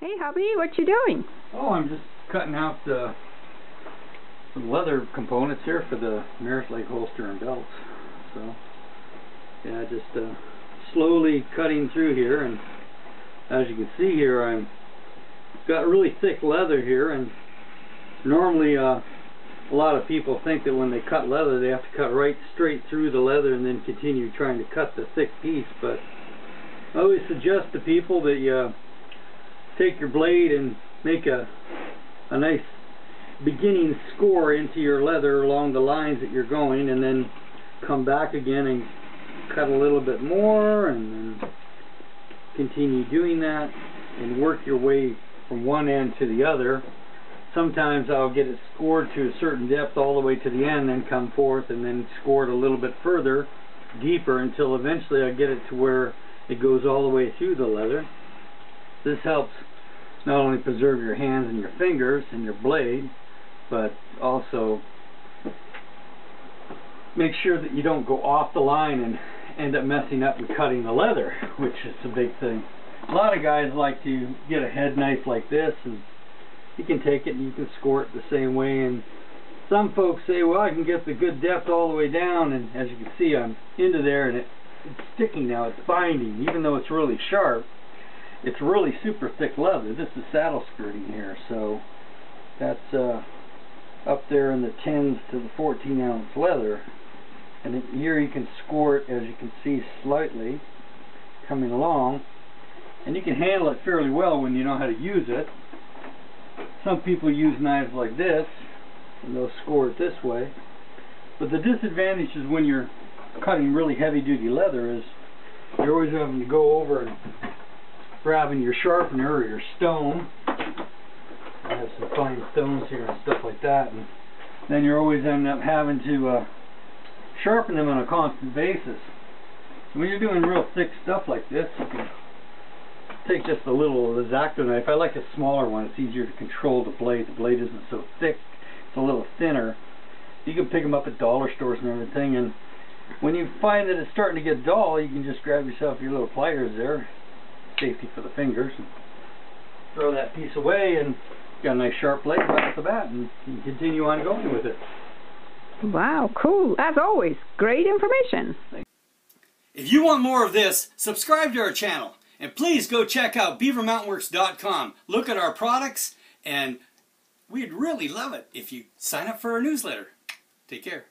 Hey, hubby, what you doing? Oh, I'm just cutting out some leather components here for the Mare leg holster and belts. So, yeah, just slowly cutting through here, and as you can see here, I've got really thick leather here, and normally a lot of people think that when they cut leather, they have to cut right straight through the leather and then continue trying to cut the thick piece, but I always suggest to people that you take your blade and make a nice beginning score into your leather along the lines that you're going, and then come back again and cut a little bit more, and then continue doing that and work your way from one end to the other. Sometimes I'll get it scored to a certain depth all the way to the end, then come forth and then score it a little bit further, deeper, until eventually I get it to where it goes all the way through the leather. This helps not only preserve your hands and your fingers and your blade, but also make sure that you don't go off the line and end up messing up and cutting the leather, which is a big thing. A lot of guys like to get a head knife like this, and you can take it and you can score it the same way, and some folks say, well, I can get the good depth all the way down, and as you can see, I'm into there and it's sticking now, it's binding, even though it's really sharp. It's really super thick leather. This is saddle skirting here, so that's up there in the 10s to the 14-ounce leather. And here you can score it, as you can see, slightly coming along, and you can handle it fairly well when you know how to use it. Some people use knives like this, and they'll score it this way. But the disadvantage is when you're cutting really heavy-duty leather is you're always having to go over and grabbing your sharpener or your stone. I have some fine stones here and stuff like that, and then you're always ending up having to sharpen them on a constant basis. When you're doing real thick stuff like this, you can take just a little X-Acto knife. I like a smaller one. It's easier to control the blade. The blade isn't so thick. It's a little thinner. You can pick them up at dollar stores and everything, and when you find that it's starting to get dull, you can just grab yourself your little pliers there, safety for the fingers, and throw that piece away, and you got a nice sharp blade right off the bat, and you can continue on going with it. Wow, cool. As always, great information. If you want more of this, subscribe to our channel, and please go check out beavermountainworks.com. Look at our products, and we'd really love it if you sign up for our newsletter. Take care.